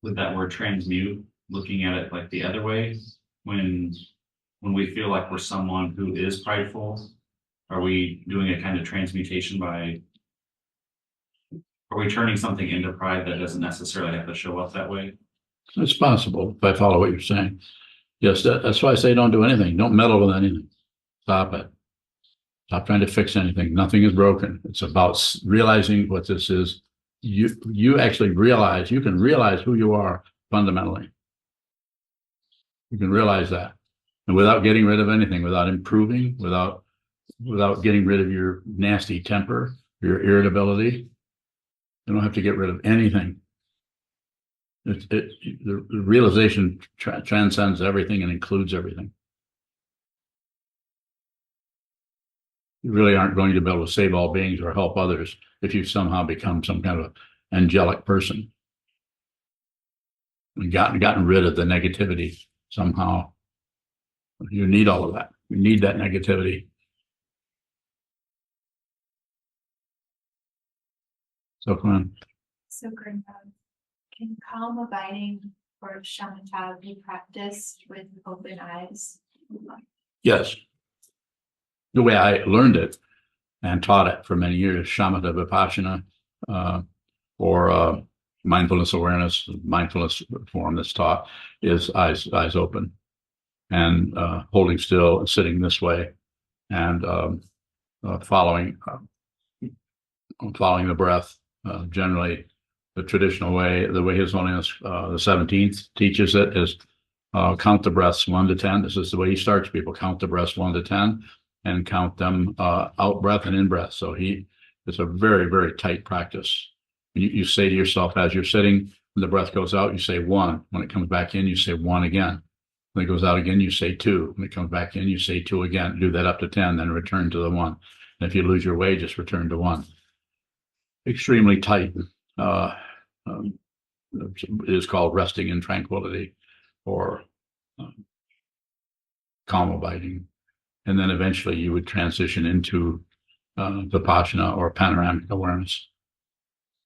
With that word transmute, looking at it like the other way, when we feel like we're someone who is prideful, are we doing a kind of transmutation by, are we turning something into pride that doesn't necessarily have to show up that way? It's possible if I follow what you're saying. Yes, that's why I say don't do anything. Don't meddle with anything. Stop it. Stop trying to fix anything. Nothing is broken. It's about realizing what this is. You actually realize, you can realize who you are fundamentally. You can realize that. And without getting rid of anything, without improving, without getting rid of your nasty temper, your irritability, you don't have to get rid of anything. The realization transcends everything and includes everything. You really aren't going to be able to save all beings or help others if you somehow become some kind of angelic person and gotten rid of the negativity somehow. You need all of that. You need that negativity. So, come on. So, can calm abiding or shamatha be practiced with open eyes? Yes. The way I learned it and taught it for many years, shamatha vipassana, or mindfulness awareness, mindfulness form that's taught, is eyes open and holding still and sitting this way and following the breath. Generally, the traditional way, the way His Holiness the 17th teaches it, is count the breaths 1 to 10. This is the way he starts people: count the breaths 1 to 10, and count them out breath and in breath. So it's a very, very tight practice. You say to yourself as you're sitting, when the breath goes out, you say 1. When it comes back in, you say 1 again. When it goes out again, you say 2. When it comes back in, you say 2 again. Do that up to 10, then return to the 1. And if you lose your way, just return to 1. Extremely tight. It is called resting in tranquility, or calm abiding. And then eventually you would transition into vipassana or panoramic awareness.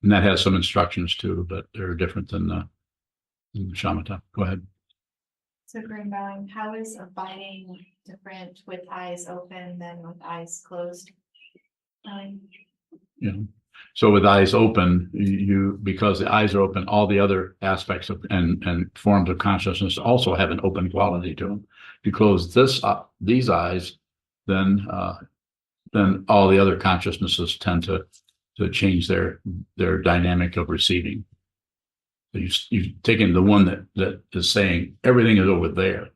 And that has some instructions too, but they're different than the shamatha. Go ahead. So, Greenbaum, how is abiding different with eyes open than with eyes closed? Yeah. So with eyes open, because the eyes are open, all the other aspects of and forms of consciousness also have an open quality to them. If you close these eyes, then all the other consciousnesses tend to change their dynamic of receiving. So you've taken the one that is saying everything is over there.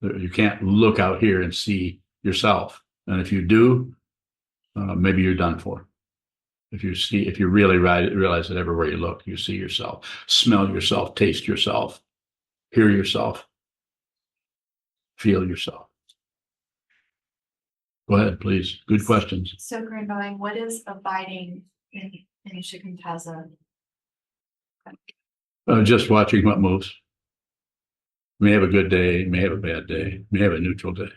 You can't look out here and see yourself, and if you do, maybe you're done for. If you really realize that everywhere you look, you see yourself, smell yourself, taste yourself, hear yourself, feel yourself. Go ahead, please. Good questions. So, Greenbaum, what is abiding in shikantaza? Just watching what moves. You may have a good day, you may have a bad day, you may have a neutral day.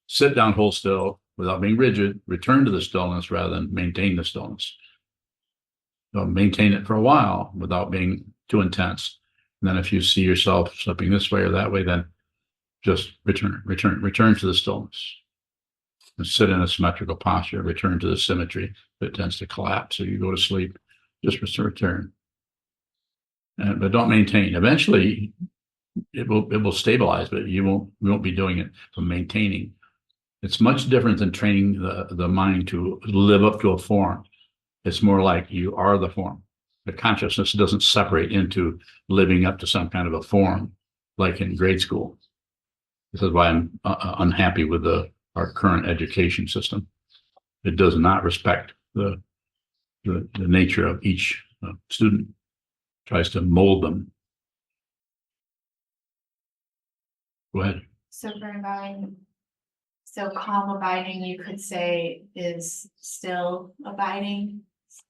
Sit down, hold still, without being rigid. Return to the stillness rather than maintain the stillness. So maintain it for a while without being too intense. And then if you see yourself slipping this way or that way, then just return to the stillness. And sit in a symmetrical posture, return to the symmetry that tends to collapse. So you go to sleep, just return. But don't maintain. Eventually it will stabilize, but you won't be doing it from maintaining. It's much different than training the mind to live up to a form. It's more like you are the form. The consciousness doesn't separate into living up to some kind of a form, like in grade school. This is why I'm unhappy with our current education system. It does not respect the nature of each student. tries to mold them. Go ahead. So for abiding, so calm abiding, you could say is still abiding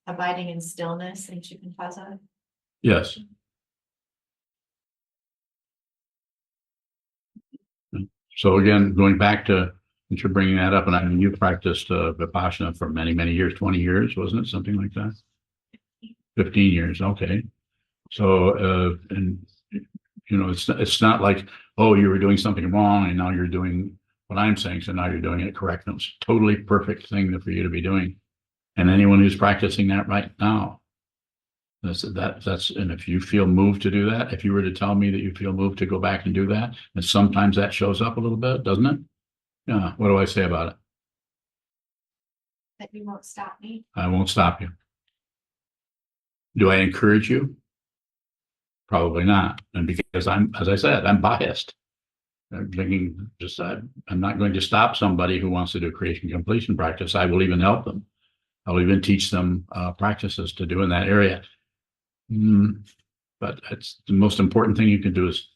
in stillness in Shikantaza. Yes. So again, going back to, since you're bringing that up, and I mean, you practiced Vipassana for many, many years, 20 years, wasn't it? Something like that? 15 years. Okay. So, and you know, it's not like, oh, you were doing something wrong and now you're doing what I'm saying. So now you're doing it correct. And it's a totally perfect thing for you to be doing. And anyone who's practicing that right now, that's, and if you feel moved to do that, if you were to tell me that you feel moved to go back and do that, and sometimes that shows up a little bit, doesn't it? Yeah. What do I say about it? That you won't stop me. I won't stop you. Do I encourage you? Probably not. And because as I said, I'm biased. I'm thinking I'm not going to stop somebody who wants to do creation completion practice. I will even help them. I'll even teach them practices to do in that area. But it's the most important thing you can do is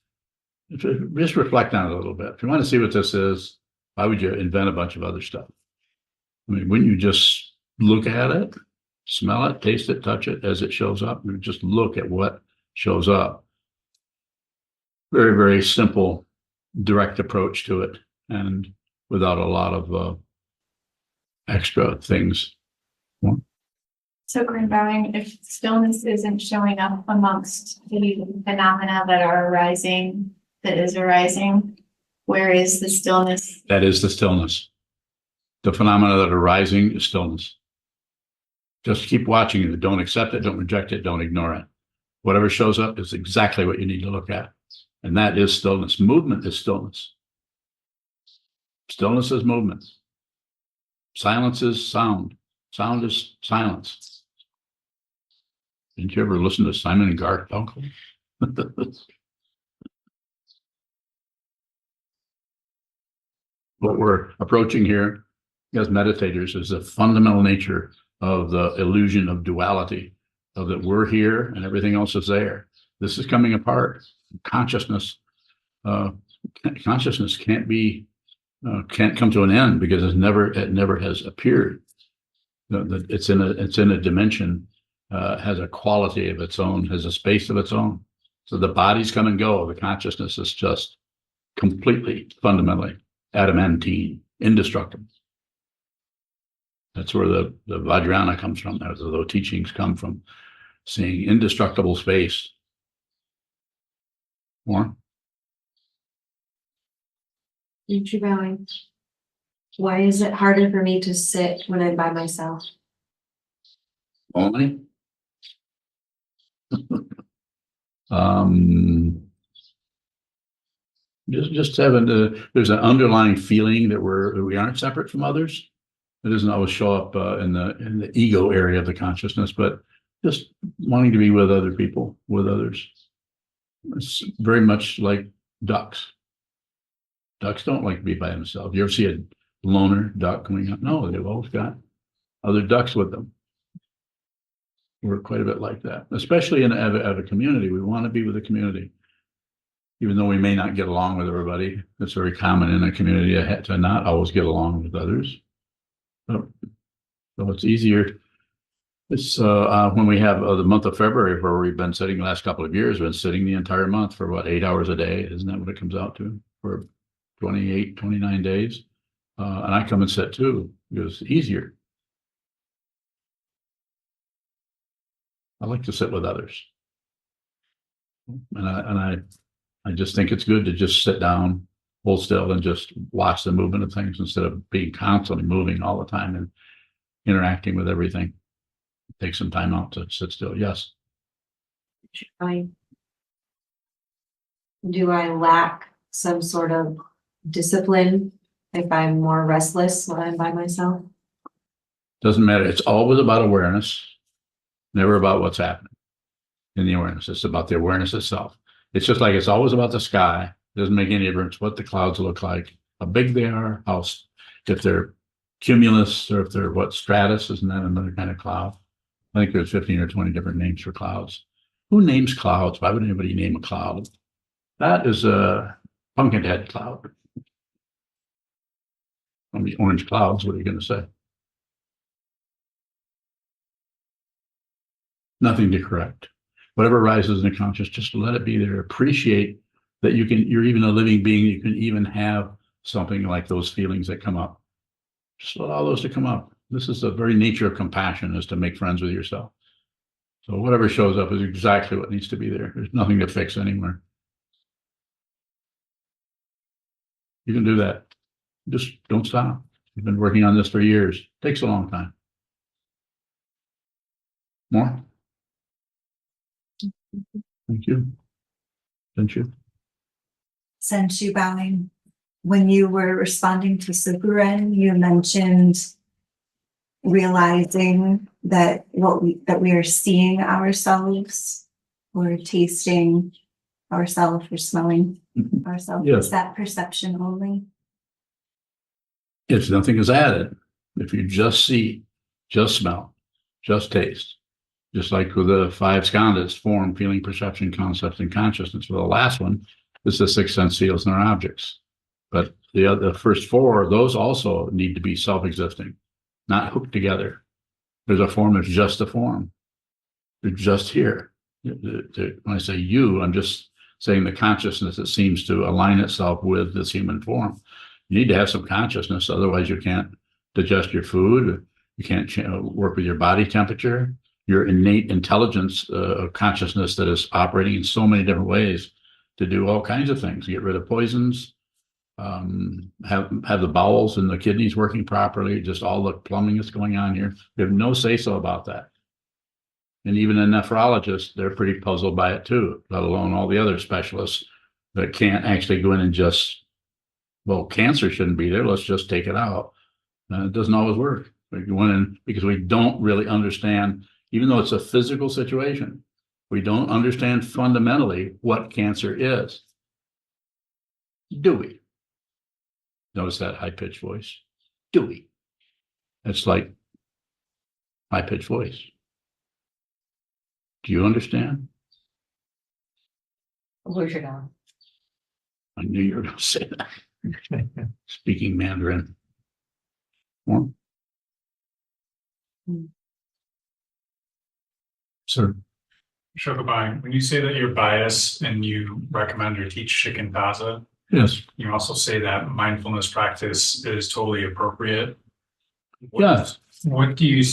just reflect on it a little bit. If you want to see what this is, why would you invent a bunch of other stuff? I mean, wouldn't you just look at it, smell it, taste it, touch it as it shows up? And just look at what shows up. Very, very simple, direct approach to it, and without a lot of extra things. So Green Bowing, if stillness isn't showing up amongst the phenomena that are arising, that is arising, where is the stillness? That is the stillness. The phenomena that are arising is stillness. Just keep watching it. Don't accept it. Don't reject it. Don't ignore it. Whatever shows up is exactly what you need to look at. And that is stillness. Movement is stillness. Stillness is movement. Silence is sound. Sound is silence. Didn't you ever listen to Simon and Garfunkel? What we're approaching here as meditators is the fundamental nature of the illusion of duality, of that we're here and everything else is there. This is coming apart. Consciousness can't come to an end because it never has appeared. It's in a dimension, has a quality of its own, has a space of its own. So the bodies come and go. The consciousness is just completely, fundamentally adamantine, indestructible. That's where the Vajrayana comes from. Those teachings come from, seeing indestructible space. More? Future bowing. Why is it harder for me to sit when I'm by myself? Only? Just having there's an underlying feeling that we aren't separate from others. It doesn't always show up in the ego area of the consciousness, but just wanting to be with other people, with others. It's very much like ducks. Ducks don't like to be by themselves. You ever see a loner duck coming up? No, they've always got other ducks with them. We're quite a bit like that, especially in a community. We want to be with a community. Even though we may not get along with everybody, it's very common in a community to not always get along with others. So it's easier. It's when we have the month of February, where we've been sitting the last couple of years, been sitting the entire month for what, 8 hours a day? Isn't that what it comes out to? For 28, 29 days. And I come and sit too, because it's easier. I like to sit with others. And I just think it's good to just sit down, hold still, and just watch the movement of things instead of being constantly moving all the time and interacting with everything. Take some time out to sit still. Yes. Do I lack some sort of discipline if I'm more restless when I'm by myself? Doesn't matter. It's always about awareness, never about what's happening in the awareness. It's about the awareness itself. It's just like it's always about the sky. It doesn't make any difference what the clouds look like, how big they are, if they're cumulus or if they're stratus, isn't that another kind of cloud? I think there's 15 or 20 different names for clouds. Who names clouds? Why would anybody name a cloud? That is a pumpkin head cloud. I mean, orange clouds, what are you going to say? Nothing to correct. Whatever rises in the conscious, just let it be there. Appreciate that you're even a living being. You can even have something like those feelings that come up. Just allow those to come up. This is the very nature of compassion, is to make friends with yourself. So whatever shows up is exactly what needs to be there. There's nothing to fix anywhere. You can do that. Just don't stop. You've been working on this for years. Takes a long time. More? Thank you. Thank you. Senshu bowing. When you were responding to Sokuzan, you mentioned realizing that we are seeing ourselves, or tasting ourselves, or smelling ourselves. Yes. Is that perception only? If nothing is added, if you just see, just smell, just taste, just like with the five skandhas, form, feeling, perception, concept, and consciousness. Well, the last one is the six sense seals and our objects. But the first four, those also need to be self-existing, not hooked together. There's a form, there's just a form. They're just here. When I say you, I'm just saying the consciousness that seems to align itself with this human form. You need to have some consciousness, otherwise you can't digest your food. You can't work with your body temperature, your innate intelligence of consciousness that is operating in so many different ways to do all kinds of things, get rid of poisons, have the bowels and the kidneys working properly, just all the plumbing that's going on here. You have no say-so about that. And even a nephrologist, they're pretty puzzled by it too, let alone all the other specialists that can't actually go in and just, well, cancer shouldn't be there, let's just take it out. It doesn't always work. We go in because we don't really understand, even though it's a physical situation, we don't understand fundamentally what cancer is. Do we? Notice that high-pitched voice. Do we? It's like high-pitched voice. Do you understand? Where's your dog? I knew you were going to say that. Speaking Mandarin. More? Sir. Sokuzan, when you say that you're biased and you recommend or teach Shikantaza, Yes. you also say that mindfulness practice is totally appropriate. Yes. What do you,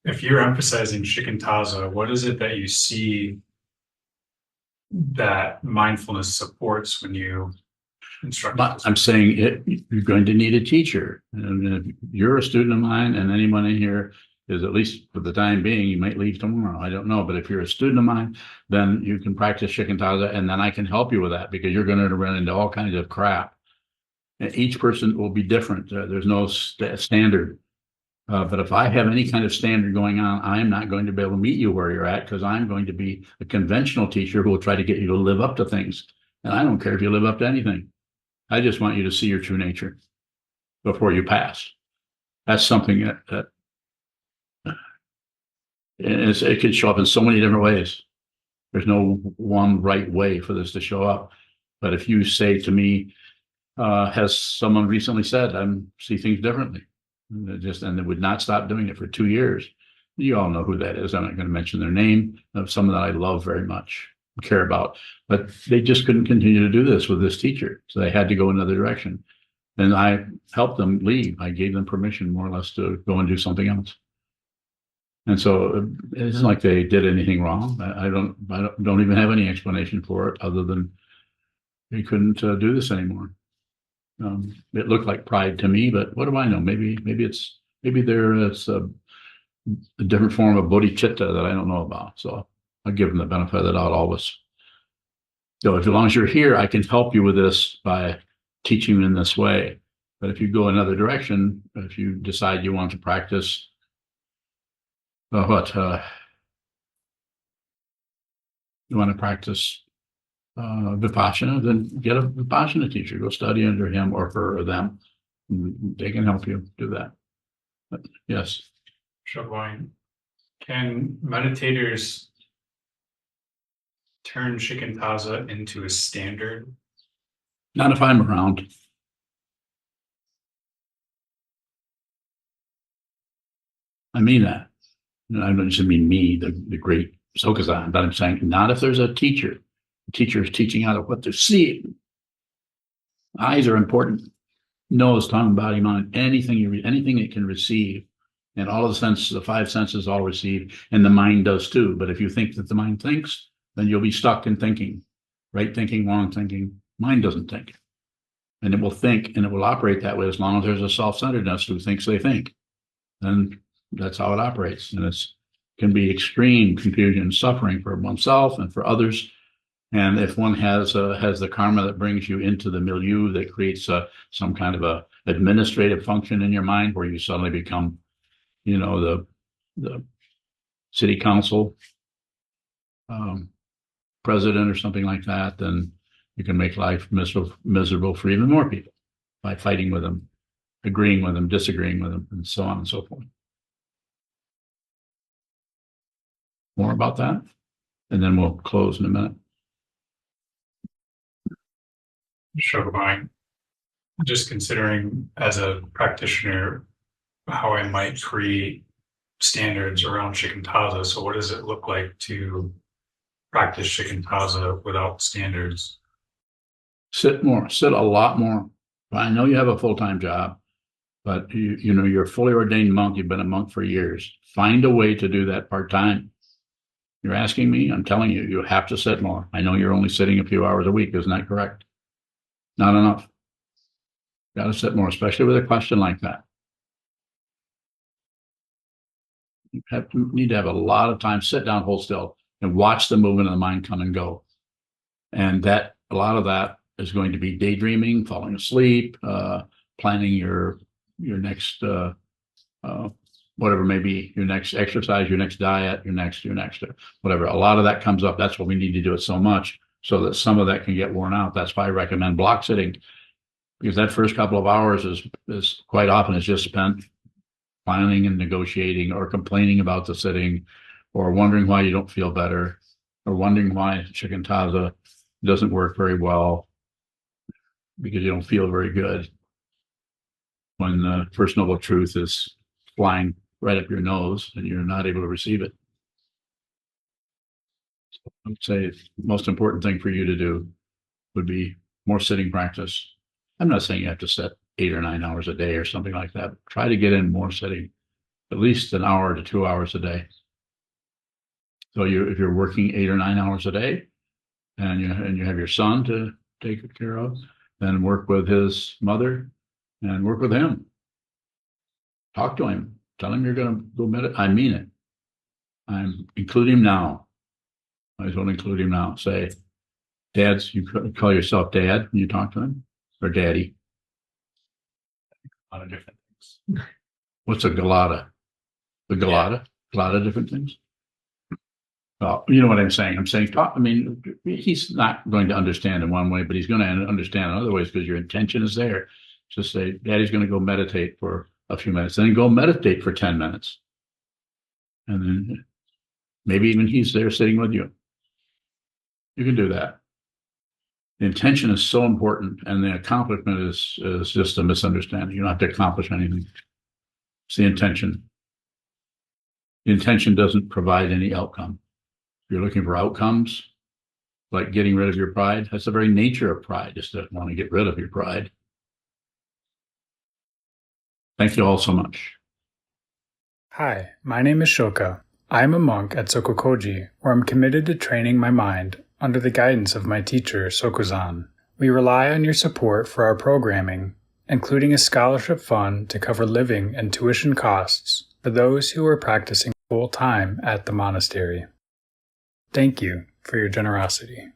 if you're emphasizing Shikantaza, what is it that you see that mindfulness supports when you instruct? But I'm saying you're going to need a teacher. And if you're a student of mine and anyone in here is, at least for the time being, you might leave tomorrow, I don't know. But if you're a student of mine, then you can practice Shikantaza, and then I can help you with that, because you're going to run into all kinds of crap. And each person will be different. There's no standard. But if I have any kind of standard going on, I'm not going to be able to meet you where you're at, because I'm going to be a conventional teacher who will try to get you to live up to things. And I don't care if you live up to anything. I just want you to see your true nature before you pass. That's something that it could show up in so many different ways. There's no one right way for this to show up. But if you say to me, has someone recently said, I see things differently, and they would not stop doing it for 2 years. You all know who that is. I'm not going to mention their name, of someone that I love very much, care about, but they just couldn't continue to do this with this teacher. So they had to go another direction. And I helped them leave. I gave them permission, more or less, to go and do something else. And so it isn't like they did anything wrong. I don't even have any explanation for it, other than they couldn't do this anymore. It looked like pride to me, but what do I know? Maybe there is a different form of bodhicitta that I don't know about. So I'll give them the benefit of the doubt always. So as long as you're here, I can help you with this by teaching you in this way. But if you go another direction, if you decide you want to practice you want to practice Vipassana, then get a Vipassana teacher. Go study under him or her or them. They can help you do that. But yes. Sokuzan, can meditators turn shikantaza into a standard? Not if I'm around. I mean that. I don't just mean me, the great Sokuzan, but I'm saying not if there's a teacher. The teacher is teaching out of what to see. Eyes are important. Nose, tongue, body, mind, anything you read, anything it can receive. And all of the senses, the five senses all receive, and the mind does too. But if you think that the mind thinks, then you'll be stuck in thinking. Right thinking, wrong thinking. Mind doesn't think. And it will think and it will operate that way as long as there's a self-centeredness who thinks they think. And that's how it operates. And it's can be extreme confusion, suffering for oneself and for others. And if one has the karma that brings you into the milieu that creates some kind of a administrative function in your mind where you suddenly become, the city council president or something like that, then you can make life miserable for even more people by fighting with them, agreeing with them, disagreeing with them, and so on and so forth. More about that, and then we'll close in a minute. Shokubai, just considering as a practitioner how I might create standards around shikantaza. So what does it look like to practice shikantaza without standards? Sit a lot more. I know you have a full-time job, but you're a fully ordained monk. You've been a monk for years. Find a way to do that part-time. You're asking me, I'm telling you, you have to sit more. I know you're only sitting a few hours a week. Isn't that correct? Not enough. Got to sit more, especially with a question like that. You need to have a lot of time, sit down, hold still, and watch the movement of the mind come and go. And a lot of that is going to be daydreaming, falling asleep, planning your next whatever may be, your next exercise, your next diet, your next whatever. A lot of that comes up. That's what we need to do it so much so that some of that can get worn out. That's why I recommend block sitting, because that first couple of hours is quite often is just spent planning and negotiating or complaining about the sitting or wondering why you don't feel better or wondering why shikantaza doesn't work very well because you don't feel very good when the First Noble Truth is flying right up your nose and you're not able to receive it. So I would say the most important thing for you to do would be more sitting practice. I'm not saying you have to sit 8 or 9 hours a day or something like that. Try to get in more sitting, at least an hour to 2 hours a day. So if you're working 8 or 9 hours a day and you have your son to take care of, then work with his mother and work with him. Talk to him. Tell him you're going to go meditate. I mean it. Include him now. Might as well include him now. Say, Dad's, you call yourself Dad when you talk to him, or Daddy. A lot of different things. What's a galata? The galata? A lot of different things. Well, you know what I'm saying. I'm saying, he's not going to understand in one way, but he's going to understand in other ways because your intention is there. Just say, Daddy's going to go meditate for a few minutes, then go meditate for 10 minutes. And then maybe even he's there sitting with you. You can do that. The intention is so important, and the accomplishment is just a misunderstanding. You don't have to accomplish anything. It's the intention. The intention doesn't provide any outcome. If you're looking for outcomes, like getting rid of your pride, that's the very nature of pride, is to want to get rid of your pride. Thank you all so much. Hi, my name is Shoka. I am a monk at SokukoJi, where I'm committed to training my mind under the guidance of my teacher, Sokuzan. We rely on your support for our programming, including a scholarship fund to cover living and tuition costs for those who are practicing full-time at the monastery. Thank you for your generosity.